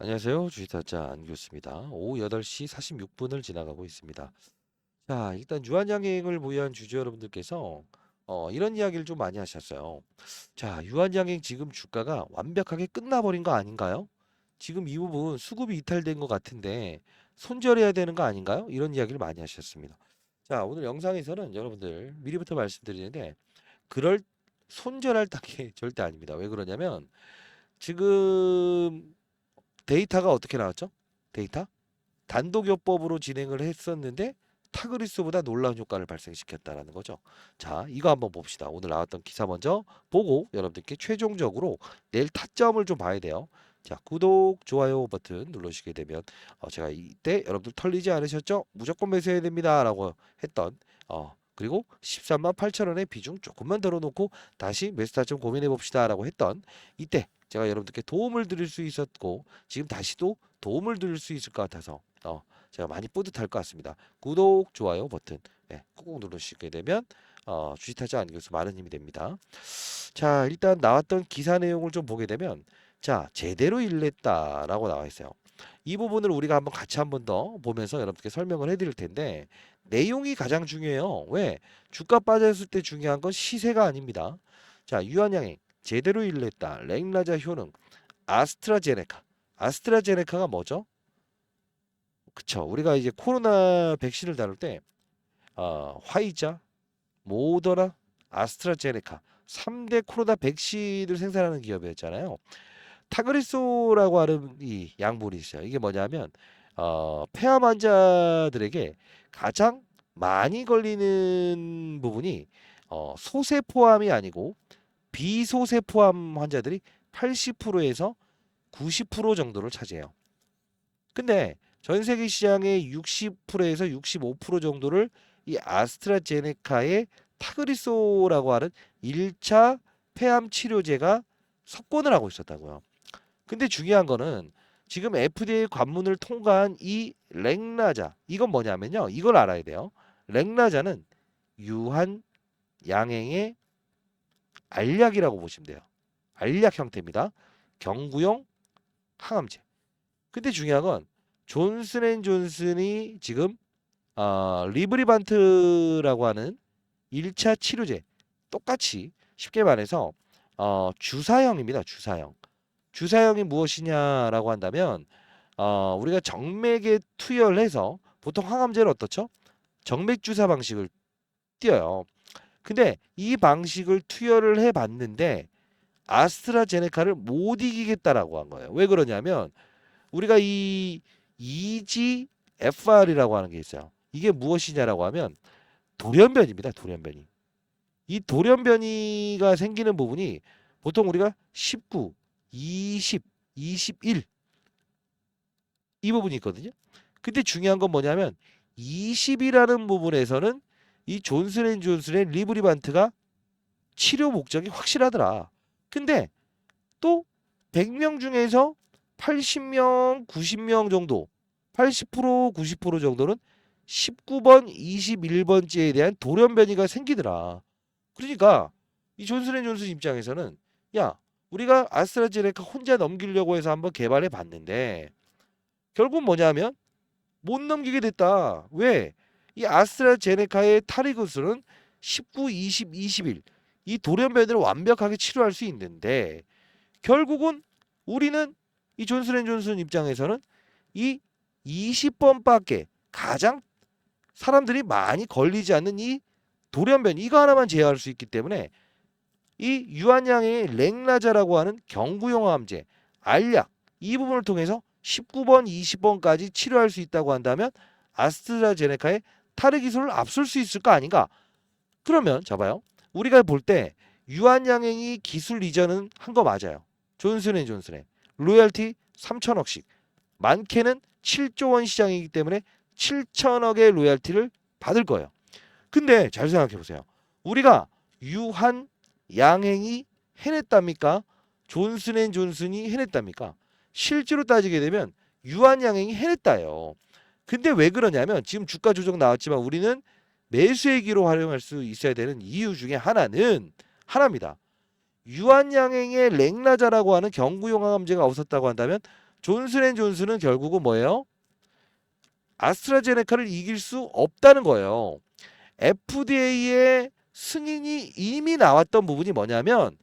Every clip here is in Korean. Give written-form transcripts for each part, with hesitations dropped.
안녕하세요. 주식타짜 안교수입니다. 오후 8시 46분을 지나가고 있습니다. 자, 일단 유한양행을 보유한 주주 여러분들께서 이런 이야기를 좀 많이 하셨어요. 자, 유한양행 지금 주가가 완벽하게 끝나버린 거 아닌가요? 지금 이 부분 수급이 이탈된 것 같은데 손절해야 되는 거 아닌가요? 이런 이야기를 많이 하셨습니다. 자, 오늘 영상에서는 여러분들 미리부터 말씀드리는데 그럴 손절할 단계 절대 아닙니다. 왜 그러냐면 지금 데이터가 어떻게 나왔죠? 데이터? 단독요법으로 진행을 했었는데 타그리스보다 놀라운 효과를 발생시켰다라는 거죠. 자, 이거 한번 봅시다. 오늘 나왔던 기사 먼저 보고 여러분들께 최종적으로 내일 타점을 좀 봐야 돼요. 자, 구독, 좋아요 버튼 누르시게 되면 제가 이때 여러분들 털리지 않으셨죠? 무조건 매수해야 됩니다라고 했던 그리고 13만 8천 원의 비중 조금만 덜어놓고 다시 매수 타점 고민해 봅시다라고 했던 이때 제가 여러분들께 도움을 드릴 수 있었고 지금 다시도 도움을 드릴 수 있을 것 같아서 제가 많이 뿌듯할 것 같습니다. 구독, 좋아요 버튼 꾹꾹 누르시게 되면 주식타자 안경수 많은 힘이 됩니다. 자, 일단 나왔던 기사 내용을 좀 보게 되면 자, 제대로 일냈다라고 나와 있어요. 이 부분을 우리가 한번 같이 한번 더 보면서 여러분께 설명을 해드릴 텐데 내용이 가장 중요해요. 왜? 주가 빠졌을 때 중요한 건 시세가 아닙니다. 자, 유한양행 제대로 일냈다. 랭라자 효능 아스트라제네카. 아스트라제네카가 뭐죠? 그쵸. 우리가 이제 코로나 백신을 다룰 때 화이자, 모더나, 아스트라제네카 3대 코로나 백신을 생산하는 기업이었잖아요. 타그리소라고 하는 이 약물이 있어요. 이게 뭐냐면 폐암 환자들에게 가장 많이 걸리는 부분이 소세포암이 아니고 비소세포암 환자들이 80%에서 90% 정도를 차지해요. 근데 전 세계 시장의 60%에서 65% 정도를 이 아스트라제네카의 타그리소라고 하는 1차 폐암 치료제가 석권을 하고 있었다고요. 근데 중요한 거는 지금 FDA 관문을 통과한 이 렉나자 이건 뭐냐면요. 이걸 알아야 돼요. 렉나자는 유한 양행의 알약이라고 보시면 돼요. 알약 형태입니다. 경구용 항암제. 근데 중요한 건 존슨앤존슨이 지금 리브리반트라고 하는 1차 치료제 똑같이 쉽게 말해서 주사형입니다. 주사형. 주사형이 무엇이냐라고 한다면 우리가 정맥에 투여를 해서 보통 항암제는 어떻죠? 정맥 주사 방식을 띄어요. 근데 이 방식을 투여를 해 봤는데 아스트라제네카를 못 이기겠다라고 한 거예요. 왜 그러냐면 우리가 이 EGFR이라고 하는 게 있어요. 이게 무엇이냐라고 하면 돌연변입니다. 돌연변이. 이 돌연변이가 생기는 부분이 보통 우리가 19, 20, 21 이 부분이 있거든요. 근데 중요한 건 뭐냐면 20이라는 부분에서는 이 존슨앤존슨의 리브리반트가 치료 목적이 확실하더라. 근데 또 100명 중에서 80명, 90명 정도, 80%, 90% 정도는 19번, 21번째에 대한 돌연변이가 생기더라. 그러니까 이 존슨앤존슨 입장에서는 야, 우리가 아스트라제네카 혼자 넘기려고 해서 한번 개발해 봤는데 결국 뭐냐면 못 넘기게 됐다. 왜? 이 아스트라제네카의 타리구스는 19, 20, 21. 이 돌연변이를 완벽하게 치료할 수 있는데 결국은 우리는 이 존슨앤존슨 입장에서는 이 20번밖에 가장 사람들이 많이 걸리지 않는 이 돌연변 이거 하나만 제어할 수 있기 때문에 이 유한양의 렉나자라고 하는 경구용 암제 알약 이 부분을 통해서 19번, 20번까지 치료할 수 있다고 한다면 아스트라제네카의 타르 기술을 앞설 수 있을 거 아닌가? 그러면 잡아요. 우리가 볼 때 유한양행이 기술 이전은 한 거 맞아요. 존슨앤존슨의 로열티 3천억씩 많게는 7조 원 시장이기 때문에 7천억의 로열티를 받을 거예요. 근데 잘 생각해 보세요. 우리가 유한 양행이 해냈답니까? 존슨앤존슨이 해냈답니까? 실제로 따지게 되면 유한 양행이 해냈다요. 근데 왜 그러냐면 지금 주가 조정 나왔지만 우리는 매수액기로 활용할 수 있어야 되는 이유 중에 하나입니다. 유한양행의 랭라자라고 하는 경구용 항암제가 없었다고 한다면 존슨앤존슨은 결국은 뭐예요? 아스트라제네카를 이길 수 없다는 거예요. FDA의 승인이 이미 나왔던 부분이 뭐냐면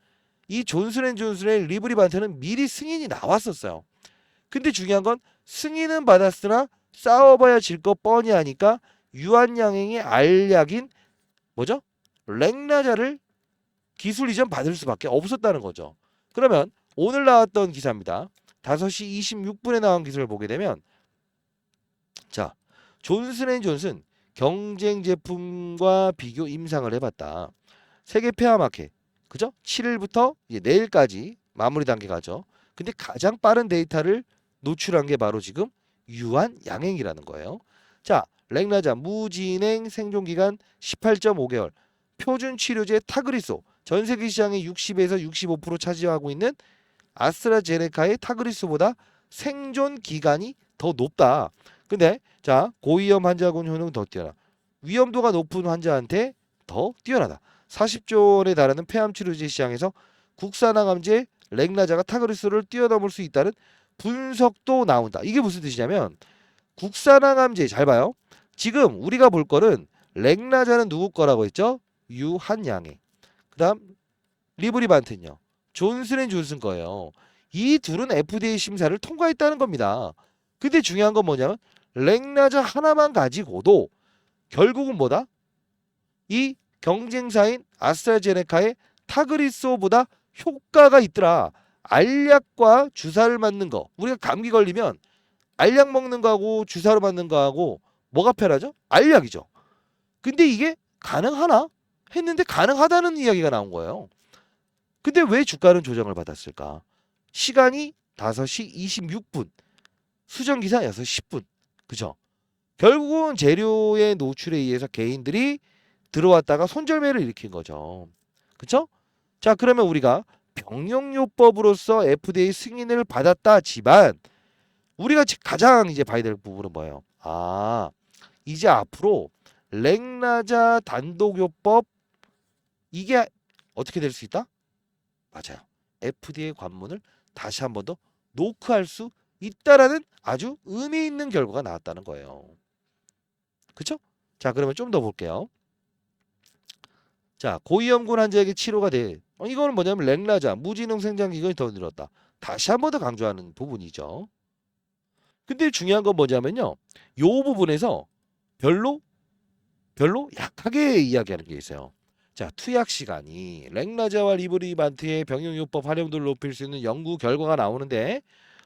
이 존슨앤존슨의 리브리반트는 미리 승인이 나왔었어요. 근데 중요한 건 승인은 받았으나 싸워봐야 질 것 뻔히 하니까 유한양행의 알약인 뭐죠? 렉나자를 기술 이전 받을 수밖에 없었다는 거죠. 그러면 오늘 나왔던 기사입니다. 5시 26분에 나온 기사를 보게 되면 자, 존슨앤존슨 경쟁 제품과 비교 임상을 해봤다. 세계 폐암마켓 그죠? 7일부터 이제 내일까지 마무리 단계 가죠. 근데 가장 빠른 데이터를 노출한 게 바로 지금 유한양행이라는 거예요. 자, 렉나자 무진행 생존기간 18.5개월 표준 치료제 타그리소 전 세계 시장의 60에서 65% 차지하고 있는 아스트라제네카의 타그리소보다 생존 기간이 더 높다. 근데 자, 고위험 환자군 효능은 더 뛰어나. 위험도가 높은 환자한테 더 뛰어나다. 40조 원에 달하는 폐암 치료제 시장에서 국산항암제 렉나자가 타그리소를 뛰어넘을 수 있다는 분석도 나온다. 이게 무슨 뜻이냐면 국산항암제 잘 봐요. 지금 우리가 볼 거는 렉나자는 누구 거라고 했죠? 유한양행. 그다음 리브리반트는요. 존슨앤존슨 거예요. 이 둘은 FDA 심사를 통과했다는 겁니다. 근데 중요한 건 뭐냐면 렉나자 하나만 가지고도 결국은 뭐다? 이 경쟁사인 아스트라제네카의 타그리소보다 효과가 있더라. 알약과 주사를 맞는 거. 우리가 감기 걸리면 알약 먹는 거하고 주사로 맞는 거하고 뭐가 편하죠? 알약이죠. 근데 이게 가능하나? 했는데 가능하다는 이야기가 나온 거예요. 근데 왜 주가는 조정을 받았을까? 시간이 5시 26분, 수정기사 6시 10분. 그죠? 결국은 재료의 노출에 의해서 개인들이 들어왔다가 손절매를 일으킨 거죠. 그쵸? 자, 그러면 우리가 병용요법으로서 FDA 승인을 받았다지만 우리가 가장 이제 봐야 될 부분은 뭐예요? 아, 이제 앞으로 렉나자 단독요법 이게 어떻게 될 수 있다? 맞아요. FDA 관문을 다시 한 번 더 노크할 수 있다라는 아주 의미 있는 결과가 나왔다는 거예요. 그쵸? 자, 그러면 좀 더 볼게요. 자, 고위험군 환자에게 치료가 돼. 이거는 뭐냐면 렉나자 무진응 생장 기간이 더 늘었다. 다시 한 번 더 강조하는 부분이죠. 근데 중요한 건 뭐냐면요. 요 부분에서 별로 약하게 이야기하는 게 있어요. 자, 투약 시간이 렉나자와 리브리반트의 병용요법 활용도를 높일 수 있는 연구 결과가 나오는데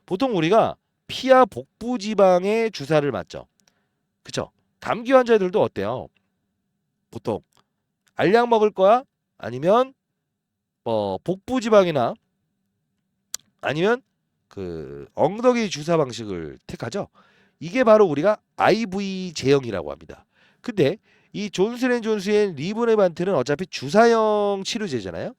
보통 우리가 피하 복부 지방에 주사를 맞죠. 그쵸? 감기 환자들도 어때요? 보통 알약 먹을 거야? 아니면 뭐 복부 지방이나 아니면 그 엉덩이 주사 방식을 택하죠. 이게 바로 우리가 IV 제형이라고 합니다. 근데 이 존슨앤존슨의 리브네반트는 어차피 주사형 치료제잖아요.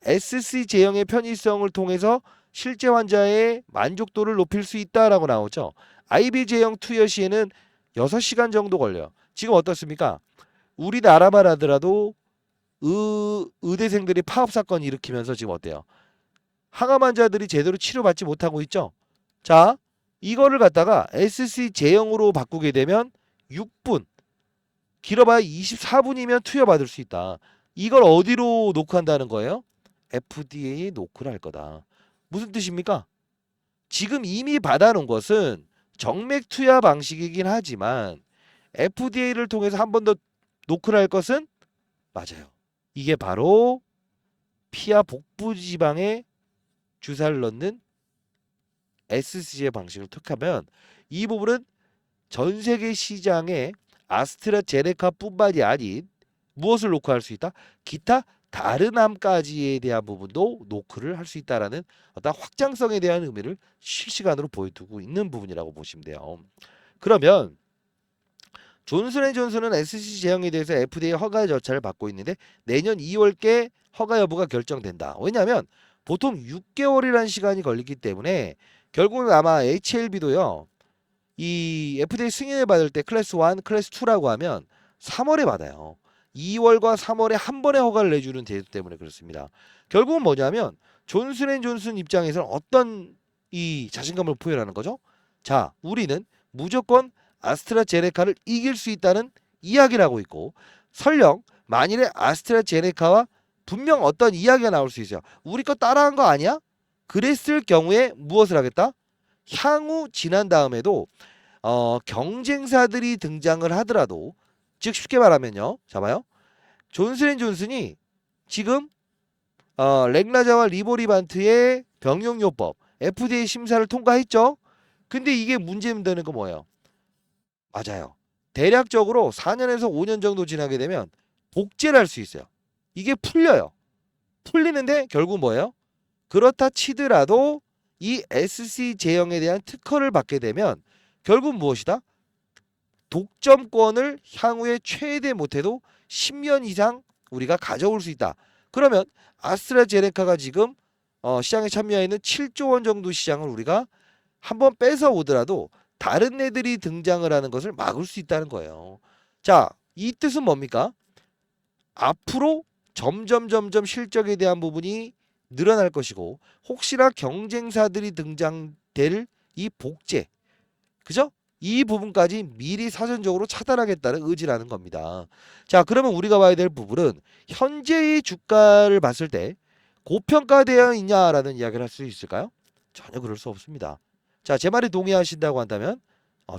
SC 제형의 편의성을 통해서 실제 환자의 만족도를 높일 수 있다라고 나오죠. IV 제형 투여 시에는 6시간 정도 걸려요. 지금 어떻습니까? 우리나라만 하더라도 의대생들이 파업 사건 일으키면서 지금 어때요? 항암 환자들이 제대로 치료받지 못하고 있죠. 자, 이거를 갖다가 SC 제형으로 바꾸게 되면 6분, 길어봐야 24분이면 투여받을 수 있다. 이걸 어디로 노크한다는 거예요? FDA에 노크를 할 거다. 무슨 뜻입니까? 지금 이미 받아놓은 것은 정맥 투여 방식이긴 하지만 FDA를 통해서 한 번 더 노크를 할 것은 맞아요. 이게 바로 피하 복부 지방에 주사를 넣는 SC의 방식을 택하면 이 부분은 전 세계 시장에 아스트라제네카뿐만이 아닌 무엇을 노크할 수 있다? 기타 다른 암까지에 대한 부분도 노크를 할 수 있다라는 어떤 확장성에 대한 의미를 실시간으로 보여두고 있는 부분이라고 보시면 돼요. 그러면 존슨앤존슨은 SC 제형에 대해서 FDA 허가 절차를 받고 있는데 내년 2월께 허가 여부가 결정된다. 왜냐하면 보통 6개월이라는 시간이 걸리기 때문에 결국은 아마 HLB도요. 이 FDA 승인을 받을 때 클래스 1, 클래스 2라고 하면 3월에 받아요. 2월과 3월에 한 번에 허가를 내주는 제도 때문에 그렇습니다. 결국은 뭐냐면 존슨앤존슨 입장에서는 어떤 이 자신감을 표현하는 거죠. 자, 우리는 무조건 아스트라제네카를 이길 수 있다는 이야기를 하고 있고, 설령 만일에 아스트라제네카와 분명 어떤 이야기가 나올 수 있어요. 우리 거 따라한 거 아니야? 그랬을 경우에 무엇을 하겠다? 향후 지난 다음에도 경쟁사들이 등장을 하더라도, 즉 쉽게 말하면요. 잡아요. 존슨앤존슨이 지금 렉나자와 리보리반트의 병용요법 FDA 심사를 통과했죠. 근데 이게 문제되는 거 뭐예요? 맞아요. 대략적으로 4년에서 5년 정도 지나게 되면 복제를 할 수 있어요. 이게 풀려요. 풀리는데 결국 뭐예요? 그렇다 치더라도 이 SC 제형에 대한 특허를 받게 되면 결국 무엇이다? 독점권을 향후에 최대 못해도 10년 이상 우리가 가져올 수 있다. 그러면 아스트라제네카가 지금 시장에 참여해 있는 7조 원 정도 시장을 우리가 한번 뺏어 오더라도 다른 애들이 등장을 하는 것을 막을 수 있다는 거예요. 자, 이 뜻은 뭡니까? 앞으로 점점 실적에 대한 부분이 늘어날 것이고, 혹시나 경쟁사들이 등장될 이 복제, 그죠? 이 부분까지 미리 사전적으로 차단하겠다는 의지라는 겁니다. 자, 그러면 우리가 봐야 될 부분은 현재의 주가를 봤을 때 고평가되어 있냐라는 이야기를 할 수 있을까요? 전혀 그럴 수 없습니다. 자, 제 말에 동의하신다고 한다면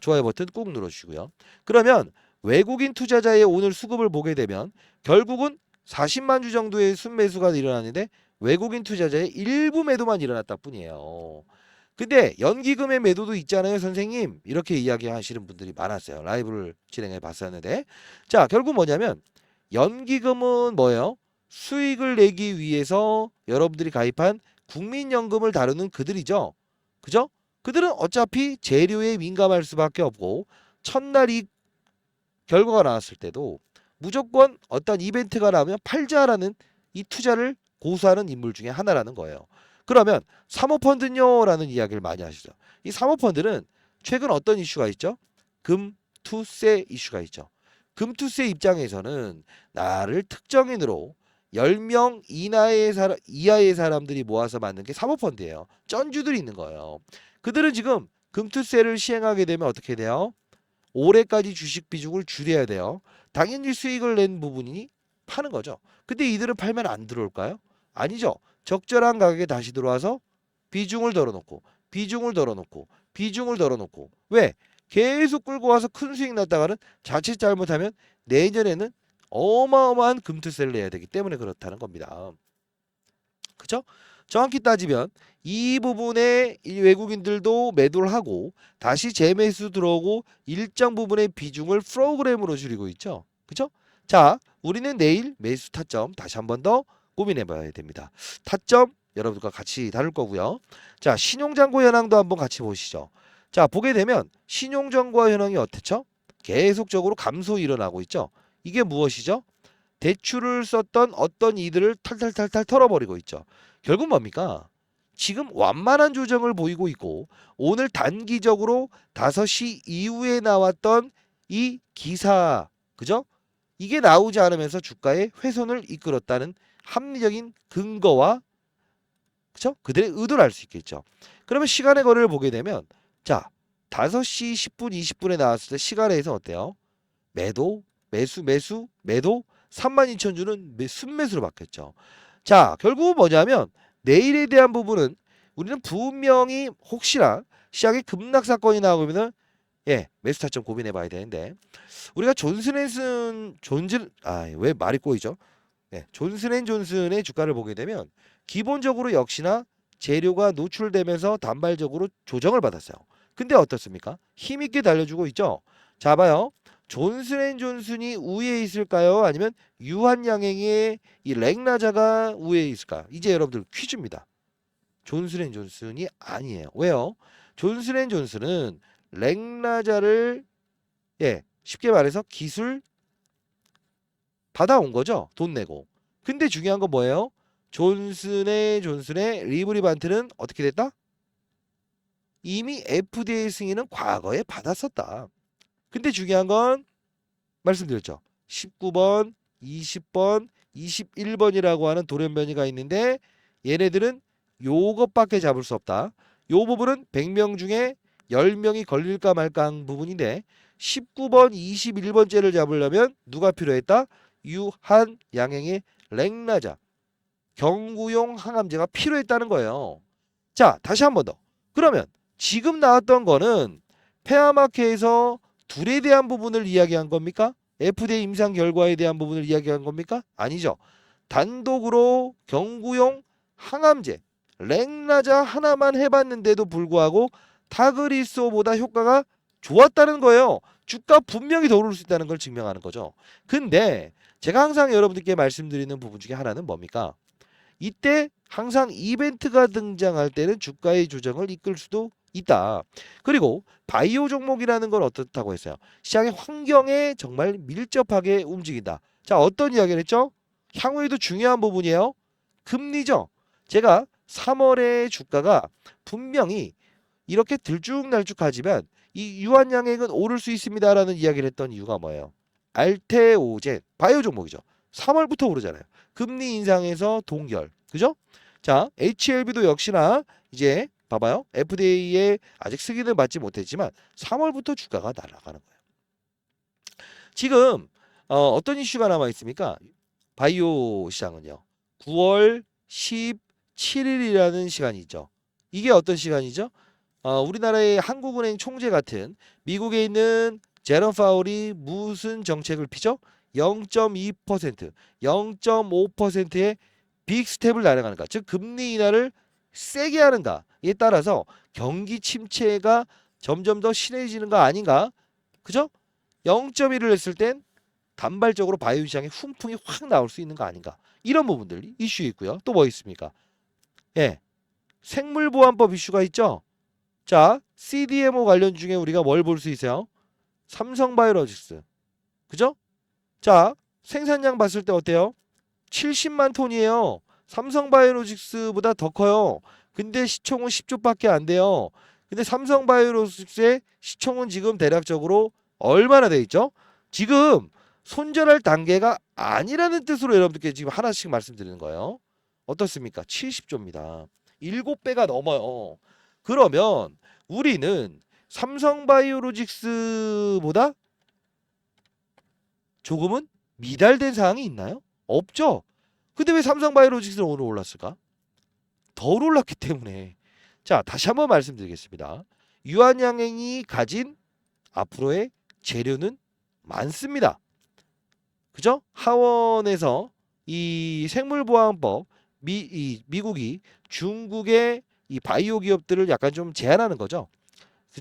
좋아요 버튼 꾹 눌러주시고요. 그러면 외국인 투자자의 오늘 수급을 보게 되면 결국은 40만 주 정도의 순매수가 일어났는데 외국인 투자자의 일부 매도만 일어났다 뿐이에요. 근데 연기금의 매도도 있잖아요, 선생님. 이렇게 이야기하시는 분들이 많았어요. 라이브를 진행해 봤었는데. 자, 결국 뭐냐면 연기금은 뭐예요? 수익을 내기 위해서 여러분들이 가입한 국민연금을 다루는 그들이죠. 그죠? 그들은 어차피 재료에 민감할 수밖에 없고 첫날 이 결과가 나왔을 때도 무조건 어떤 이벤트가 나오면 팔자라는 이 투자를 고수하는 인물 중에 하나라는 거예요. 그러면 사모펀드는요? 라는 이야기를 많이 하시죠. 이 사모펀드는 최근 어떤 이슈가 있죠? 금투세 이슈가 있죠. 금투세 입장에서는 나를 특정인으로 10명 이하의 사람들이 모아서 만든 게 사모펀드예요. 쩐주들이 있는 거예요. 그들은 지금 금투세를 시행하게 되면 어떻게 돼요? 올해까지 주식 비중을 줄여야 돼요. 당연히 수익을 낸 부분이 파는 거죠. 근데 이들은 팔면 안 들어올까요? 아니죠. 적절한 가격에 다시 들어와서 비중을 덜어놓고 비중을 덜어놓고 비중을 덜어놓고 왜? 계속 끌고 와서 큰 수익 났다가는 자칫 잘못하면 내년에는 어마어마한 금투세를 내야 되기 때문에 그렇다는 겁니다. 그죠? 정확히 따지면 이 부분에 이 외국인들도 매도를 하고 다시 재매수 들어오고 일정 부분의 비중을 프로그램으로 줄이고 있죠. 그죠? 자, 우리는 내일 매수 타점 다시 한 번 더 고민해 봐야 됩니다. 타점 여러분들과 같이 다룰 거고요. 자, 신용잔고 현황도 한번 같이 보시죠. 자, 보게 되면 신용잔고 현황이 어떻죠? 계속적으로 감소 일어나고 있죠. 이게 무엇이죠? 대출을 썼던 어떤 이들을 탈탈탈탈 털어버리고 있죠. 결국 뭡니까? 지금 완만한 조정을 보이고 있고 오늘 단기적으로 5시 이후에 나왔던 이 기사, 그죠? 이게 나오지 않으면서 주가의 훼손을 이끌었다는 합리적인 근거와 그죠? 그들의 의도를 알 수 있겠죠. 그러면 시간의 거래를 보게 되면 자, 5시 10분, 20분에 나왔을 때 시간에서 어때요? 매도, 매수, 매도 32,000주는 순매수로 바뀌었죠. 자, 결국은 뭐냐면 내일에 대한 부분은 우리는 분명히 혹시나 시장에 급락 사건이 나오면은 매수 타점 고민해 봐야 되는데 우리가 왜 말이 꼬이죠? 존슨앤존슨의 주가를 보게 되면 기본적으로 역시나 재료가 노출되면서 단발적으로 조정을 받았어요. 근데 어떻습니까? 힘있게 달려주고 있죠. 자, 봐요. 존슨앤존슨이 우위에 있을까요? 아니면 유한양행의 이 렉나자가 우위에 있을까요? 이제 여러분들 퀴즈입니다. 존슨앤존슨이 아니에요. 왜요? 존슨앤존슨은 렉나자를 쉽게 말해서 기술 받아온 거죠. 돈 내고. 근데 중요한 건 뭐예요? 존슨의 리브리반트는 어떻게 됐다? 이미 FDA 승인은 과거에 받았었다. 근데 중요한 건 말씀드렸죠. 19번, 20번, 21번이라고 하는 돌연변이가 있는데 얘네들은 요것밖에 잡을 수 없다. 요 부분은 100명 중에 10명이 걸릴까 말까 한 부분인데 19번, 21번째를 잡으려면 누가 필요했다? 유한양행의 랭라자 경구용 항암제가 필요했다는 거예요. 자, 다시 한 번 더. 그러면 지금 나왔던 거는 폐암학회에서 둘에 대한 부분을 이야기한 겁니까? FDA 임상 결과에 대한 부분을 이야기한 겁니까? 아니죠. 단독으로 경구용 항암제 랭라자 하나만 해봤는데도 불구하고 타그리소보다 효과가 좋았다는 거예요. 주가 분명히 더 오를 수 있다는 걸 증명하는 거죠. 근데 제가 항상 여러분들께 말씀드리는 부분 중에 하나는 뭡니까? 이때 항상 이벤트가 등장할 때는 주가의 조정을 이끌 수도 있다. 그리고 바이오 종목이라는 건 어떻다고 했어요? 시장의 환경에 정말 밀접하게 움직인다. 자, 어떤 이야기를 했죠? 향후에도 중요한 부분이에요. 금리죠. 제가 3월에 주가가 분명히 이렇게 들쭉날쭉하지만 이 유한양액은 오를 수 있습니다라는 이야기를 했던 이유가 뭐예요? 알테오젠 바이오 종목이죠. 3월부터 오르잖아요. 금리 인상에서 동결. 그죠? 자, HLB도 역시나 이제 봐봐요. FDA에 아직 승인을 받지 못했지만 3월부터 주가가 날아가는 거예요. 지금 어떤 이슈가 남아 있습니까? 바이오 시장은요. 9월 17일이라는 시간이 있죠. 이게 어떤 시간이죠? 우리나라의 한국은행 총재 같은 미국에 있는 제롬 파월이 무슨 정책을 피죠? 0.2%, 0.5%의 빅 스텝을 날아가는가? 즉 금리 인하를 세게 하는가에 따라서 경기 침체가 점점 더 심해지는 거 아닌가? 그죠? 0.1을 했을 땐 단발적으로 바이오 시장에 훈풍이 확 나올 수 있는 거 아닌가? 이런 부분들이 이슈 있고요. 또 뭐 있습니까? 예, 생물보안법 이슈가 있죠. 자, CDMO 관련 중에 우리가 뭘 볼 수 있어요? 삼성바이오로직스. 그죠? 자, 생산량 봤을 때 어때요? 70만 톤이에요. 삼성바이오로직스보다 더 커요. 근데 시총은 10조밖에 안 돼요. 근데 삼성바이오로직스의 시총은 지금 대략적으로 얼마나 돼 있죠? 지금 손절할 단계가 아니라는 뜻으로 여러분들께 지금 하나씩 말씀드리는 거예요. 어떻습니까? 70조입니다. 7배가 넘어요. 그러면 우리는 삼성바이오로직스보다 조금은 미달된 사항이 있나요? 없죠. 근데 왜 삼성바이오로직스는 오늘 올랐을까? 더 올랐기 때문에. 자, 다시 한번 말씀드리겠습니다. 유한양행이 가진 앞으로의 재료는 많습니다. 그죠? 하원에서 이 생물보안법 미국이 중국의 이 바이오 기업들을 약간 좀 제한하는 거죠.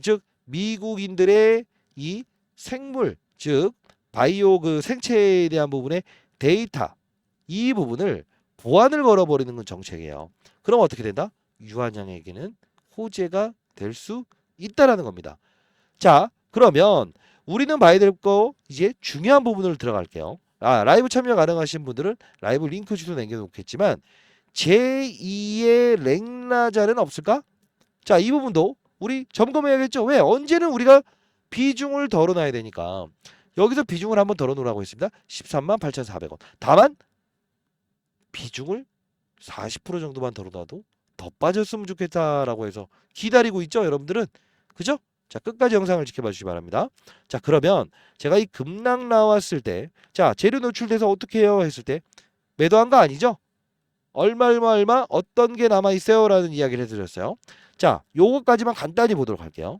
즉 미국인들의 이 생물 즉 바이오 그 생체에 대한 부분의 데이터 이 부분을 보안을 걸어버리는 건 정책이에요. 그럼 어떻게 된다? 유한양에게는 호재가 될 수 있다라는 겁니다. 자, 그러면 우리는 봐야 될 거 이제 중요한 부분을 들어갈게요. 라이브 참여 가능하신 분들은 라이브 링크 주소 남겨놓겠지만 제2의 랭라자는 없을까? 자, 이 부분도 우리 점검해야겠죠. 왜? 언제는 우리가 비중을 덜어놔야 되니까. 여기서 비중을 한번 덜어놓으라고 했습니다. 13만 8,400원. 다만 비중을 40% 정도만 덜어놔도 더 빠졌으면 좋겠다라고 해서 기다리고 있죠, 여러분들은. 그죠? 자, 끝까지 영상을 지켜봐 주시기 바랍니다. 자, 그러면 제가 이 급락 나왔을 때, 자, 재료 노출돼서 어떻게 해요? 했을 때 매도한 거 아니죠? 얼마 어떤 게 남아 있어요? 라는 이야기를 해드렸어요. 자, 요거까지만 간단히 보도록 할게요.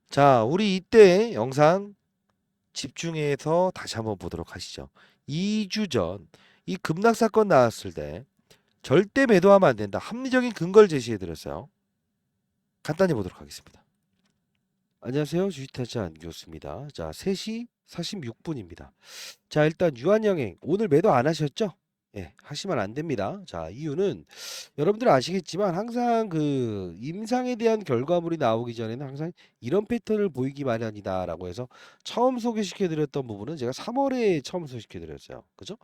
자, 우리 이때 영상 집중해서 다시 한번 보도록 하시죠. 2주 전 이 급락 사건 나왔을 때 절대 매도하면 안 된다. 합리적인 근거를 제시해 드렸어요. 간단히 보도록 하겠습니다. 안녕하세요. 주식타자 안교수입니다. 자, 3시 46분입니다. 자, 일단 유한양행 오늘 매도 안 하셨죠? 예, 하시면 안 됩니다. 자, 이유는 여러분들 아시겠지만 항상 그 임상에 대한 결과물이 나오기 전에는 항상 이런 패턴을 보이기 마련이다라고 해서 처음 소개시켜 드렸던 부분은 제가 3월에 처음 소개시켜 드렸어요. 그죠?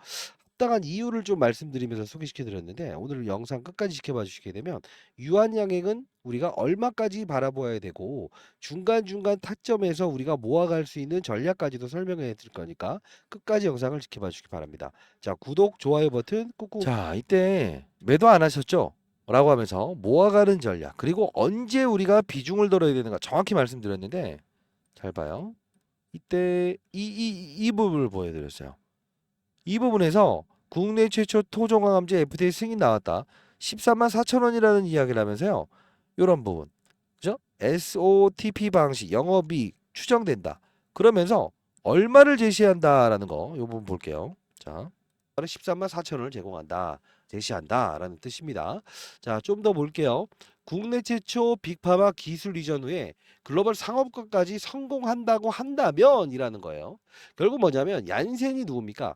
합당한 이유를 좀 말씀드리면서 소개시켜 드렸는데 오늘 영상 끝까지 지켜봐 주시게 되면 유한양행은 우리가 얼마까지 바라보아야 되고 중간중간 타점에서 우리가 모아갈 수 있는 전략까지도 설명해 드릴 거니까 끝까지 영상을 지켜봐 주시기 바랍니다. 자, 구독, 좋아요 버튼 꾹꾹. 자, 이때 매도 안 하셨죠? 라고 하면서 모아가는 전략, 그리고 언제 우리가 비중을 들어야 되는가 정확히 말씀드렸는데, 잘 봐요. 이때 이 부분을 보여드렸어요. 이 부분에서 국내 최초 토종항암제 FDA 승인 나왔다. 13만 4천 원이라는 이야기를 하면서요. 요런 부분. 그죠? SOTP 방식 영업이익 추정된다. 그러면서 얼마를 제시한다라는 거. 요 부분 볼게요. 자, 13만 4천 원을 제공한다. 제시한다라는 뜻입니다. 자, 좀 더 볼게요. 국내 최초 빅파마 기술 이전 후에 글로벌 상업화까지 성공한다고 한다면이라는 거예요. 결국 뭐냐면 얀센이 누굽니까?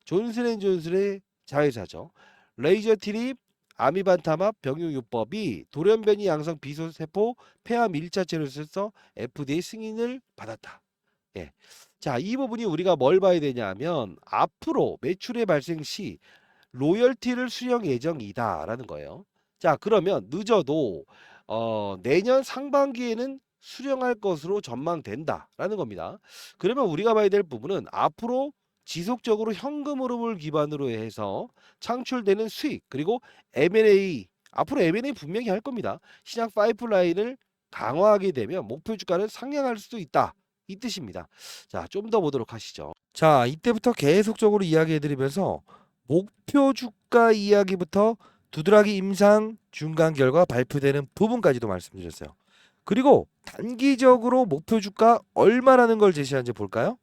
존슨앤존슨의 자회사죠. 레이저 트립 아미반타맙 병용요법이 돌연변이 양성 비소세포 폐암 1차 치료로서 FDA 승인을 받았다. 예. 자, 이 부분이 우리가 뭘 봐야 되냐면 앞으로 매출의 발생 시 로열티를 수령 예정이다라는 거예요. 자, 그러면 늦어도 내년 상반기에는 수령할 것으로 전망된다라는 겁니다. 그러면 우리가 봐야 될 부분은 앞으로 지속적으로 현금 흐름을 기반으로 해서 창출되는 수익, 그리고 M&A, 앞으로 M&A 분명히 할 겁니다. 시장 파이프라인을 강화하게 되면 목표 주가는 상향할 수도 있다. 이 뜻입니다. 자, 좀 더 보도록 하시죠. 자, 이때부터 계속적으로 이야기해드리면서 목표 주가 이야기부터 두드러기 임상 중간 결과 발표되는 부분까지도 말씀드렸어요. 그리고 단기적으로 목표 주가 얼마라는 걸 제시하는지 볼까요?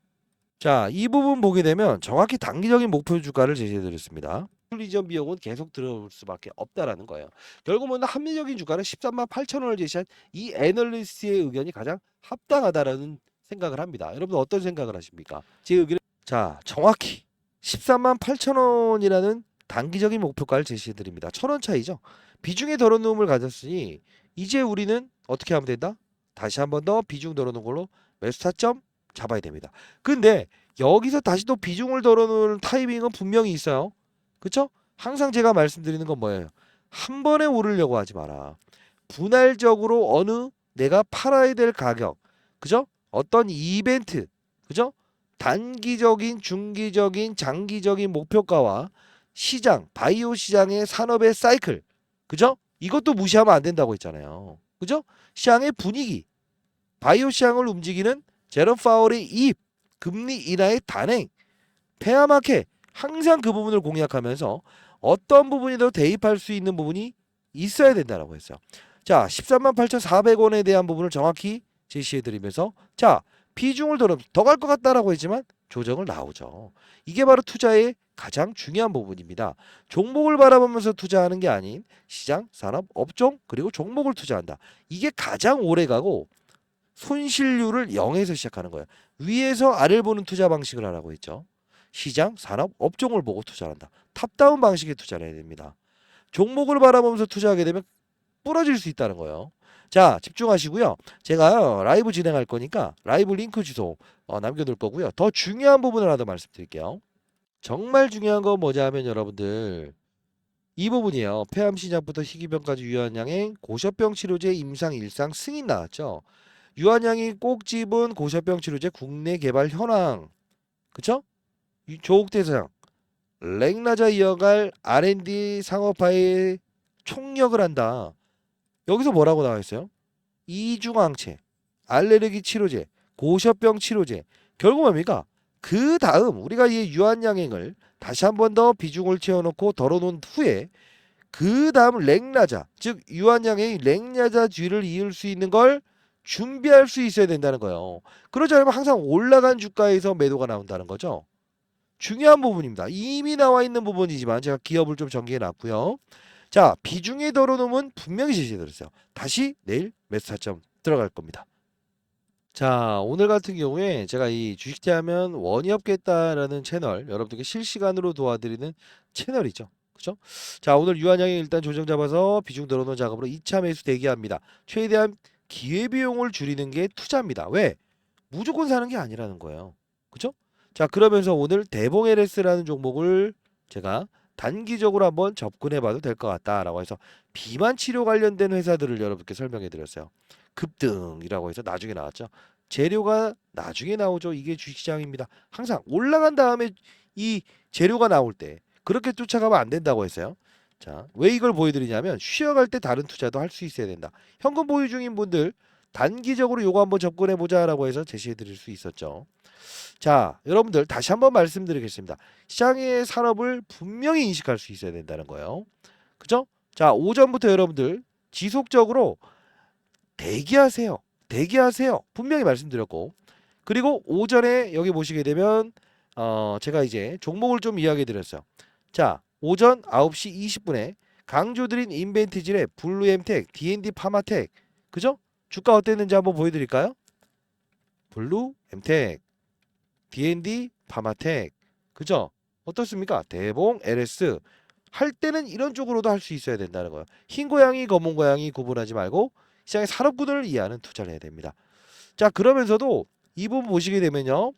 자, 이 부분 보게 되면 정확히 단기적인 목표 주가를 제시해 드렸습니다. 이전 비용은 계속 들어올 수밖에 없다라는 거예요. 결국은 합리적인 주가는 13만 8천 원을 제시한 이 애널리스트의 의견이 가장 합당하다라는 생각을 합니다. 여러분 어떤 생각을 하십니까? 제 의견은 자, 정확히 13만 8천 원이라는 단기적인 목표가를 제시해 드립니다. 1,000원 차이죠. 비중에 덜어놓음을 가졌으니 이제 우리는 어떻게 하면 된다? 다시 한 번 더 비중 덜어놓은 걸로 매수 타점 잡아야 됩니다. 근데 여기서 다시 또 비중을 덜어놓을 타이밍은 분명히 있어요. 그쵸? 항상 제가 말씀드리는 건 뭐예요? 한 번에 오르려고 하지 마라. 분할적으로 어느 내가 팔아야 될 가격, 그죠? 어떤 이벤트, 그죠? 단기적인, 중기적인, 장기적인 목표가와 시장, 바이오 시장의 산업의 사이클, 그죠? 이것도 무시하면 안 된다고 했잖아요. 그죠? 시장의 분위기, 바이오 시장을 움직이는 제롬 파월의 이입, 금리 인하의 단행, 페어마켓, 항상 그 부분을 공략하면서 어떤 부분이라도 대입할 수 있는 부분이 있어야 된다라고 했어요. 자, 13만 8,400원에 대한 부분을 정확히 제시해드리면서 자, 비중을 더 갈 것 같다라고 했지만 조정을 나오죠. 이게 바로 투자의 가장 중요한 부분입니다. 종목을 바라보면서 투자하는 게 아닌 시장, 산업, 업종, 그리고 종목을 투자한다. 이게 가장 오래가고 손실률을 0에서 시작하는 거예요. 위에서 아래를 보는 투자 방식을 하라고 했죠. 시장, 산업, 업종을 보고 투자한다. 탑다운 방식의 투자를 해야 됩니다. 종목을 바라보면서 투자하게 되면 부러질 수 있다는 거예요. 자, 집중하시고요. 제가 라이브 진행할 거니까 라이브 링크 주소 남겨둘 거고요. 더 중요한 부분을 하나 더 말씀드릴게요. 정말 중요한 건 뭐냐 하면 여러분들 이 부분이에요. 폐암 시작부터 희귀병까지 유한양행 고셔병 치료제 임상 일상 승인 나왔죠. 유한양이 꼭 집은 고셔병 치료제 국내 개발 현황, 그쵸? 조옥대상 렉나자 이어갈 R&D 상업화에 총력을 한다. 여기서 뭐라고 나와 있어요? 이중항체, 알레르기 치료제, 고셔병 치료제. 결국 뭡니까? 그 다음 우리가 이 유한양행을 다시 한 번 더 비중을 채워놓고 덜어놓은 후에 그 다음 렉나자, 즉 유한양행이 렉나자 뒤를 이을 수 있는 걸 준비할 수 있어야 된다는 거예요. 그러지 않으면 항상 올라간 주가에서 매도가 나온다는 거죠. 중요한 부분입니다. 이미 나와 있는 부분이지만 제가 기업을 좀 정리해 놨고요. 자, 비중에 덜어놓으면 분명히 제시해드렸어요. 다시 내일 매수 타점 들어갈 겁니다. 자, 오늘 같은 경우에 제가 이 주식대하면 원이 없겠다라는 채널 여러분들께 실시간으로 도와드리는 채널이죠. 그죠? 자, 오늘 유한양이 일단 조정 잡아서 비중 덜어놓은 작업으로 2차 매수 대기합니다. 최대한 기회비용을 줄이는 게 투자입니다. 왜? 무조건 사는 게 아니라는 거예요. 그죠? 자, 그러면서 오늘 대봉 LS라는 종목을 제가 단기적으로 한번 접근해 봐도 될 것 같다라고 해서 비만 치료 관련된 회사들을 여러분께 설명해 드렸어요. 급등이라고 해서 나중에 나왔죠. 재료가 나중에 나오죠. 이게 주식시장입니다. 항상 올라간 다음에 이 재료가 나올 때 그렇게 쫓아가면 안 된다고 했어요. 자, 왜 이걸 보여드리냐면 쉬어갈 때 다른 투자도 할 수 있어야 된다. 현금 보유 중인 분들 단기적으로 요거 한번 접근해 보자라고 해서 제시해 드릴 수 있었죠. 자, 여러분들 다시 한번 말씀드리겠습니다. 시장의 산업을 분명히 인식할 수 있어야 된다는 거예요. 그죠? 자, 오전부터 여러분들 지속적으로 대기하세요. 대기하세요. 분명히 말씀드렸고. 그리고 오전에 여기 보시게 되면 제가 이제 종목을 좀 이야기해 드렸어요. 자, 오전 9시 20분에 강조드린 인벤티질의 블루엠텍, D&D 파마텍. 그죠? 주가 어땠는지 한번 보여 드릴까요? 블루엠텍, D&D 파마텍. 그죠? 어떻습니까? 대봉, LS. 할 때는 이런 쪽으로도 할 수 있어야 된다는 거예요. 흰 고양이, 검은 고양이 구분하지 말고 시장의 산업군을 이해하는 투자를 해야 됩니다. 자, 그러면서도 이 부분 보시게 되면요.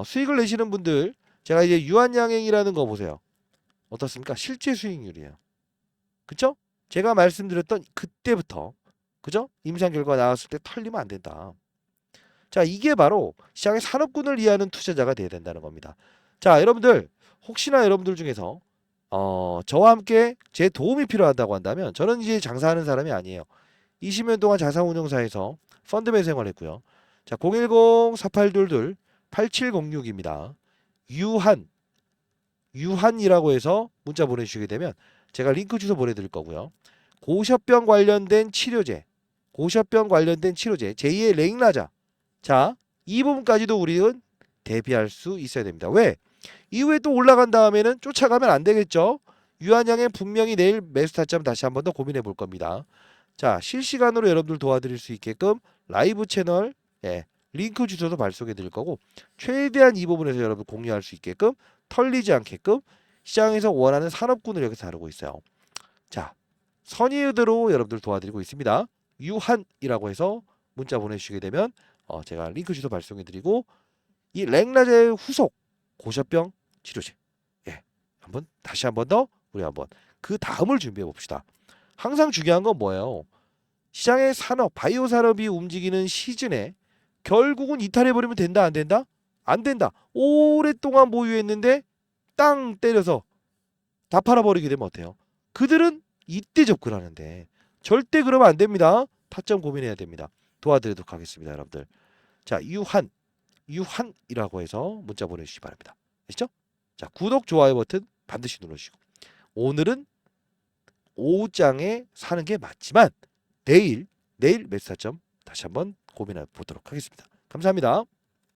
수익을 내시는 분들 제가 이제 유한양행이라는 거 보세요. 어떻습니까? 실제 수익률이에요. 그쵸? 제가 말씀드렸던 그때부터 그죠? 임상 결과 나왔을 때 털리면 안 된다. 자, 이게 바로 시장의 산업군을 이해하는 투자자가 돼야 된다는 겁니다. 자, 여러분들 혹시나 여러분들 중에서 저와 함께 제 도움이 필요하다고 한다면 저는 이제 장사하는 사람이 아니에요. 20년 동안 자산운용사에서 펀드맨 생활했고요. 자, 010-4822-8706입니다. 유한이라고 해서 문자 보내주시게 되면 제가 링크 주소 보내드릴 거고요. 고셔병 관련된 치료제, 제2의 랭라자. 자, 이 부분까지도 우리는 대비할 수 있어야 됩니다. 왜? 이후에 또 올라간 다음에는 쫓아가면 안 되겠죠. 유한양행 분명히 내일 매수 타점 다시 한번 더 고민해 볼 겁니다. 자, 실시간으로 여러분들 도와드릴 수 있게끔 라이브 채널 링크 주소도 발송해 드릴 거고 최대한 이 부분에서 여러분 공유할 수 있게끔 털리지 않게끔 시장에서 원하는 산업군을 여기서 다루고 있어요. 자, 선의대로 여러분들 도와드리고 있습니다. 유한이라고 해서 문자 보내주시게 되면 제가 링크 주소 발송해 드리고 이 랭라제의 후속 고셔병 치료제 한번 다시 한번 더 우리 한번 그 다음을 준비해 봅시다. 항상 중요한 건 뭐예요? 시장의 산업, 바이오 산업이 움직이는 시즌에 결국은 이탈해버리면 된다, 안 된다? 안 된다. 오랫동안 보유했는데 땅 때려서 다 팔아버리게 되면 어때요? 그들은 이때 접근하는데 절대 그러면 안 됩니다. 타점 고민해야 됩니다. 도와드리도록 하겠습니다, 여러분들. 자, 유한이라고 해서 문자 보내주시기 바랍니다. 아시죠? 자, 구독, 좋아요 버튼 반드시 눌러주시고 오늘은 오후장에 사는 게 맞지만 내일 매수 타점 다시 한번 고민해 보도록 하겠습니다. 감사합니다.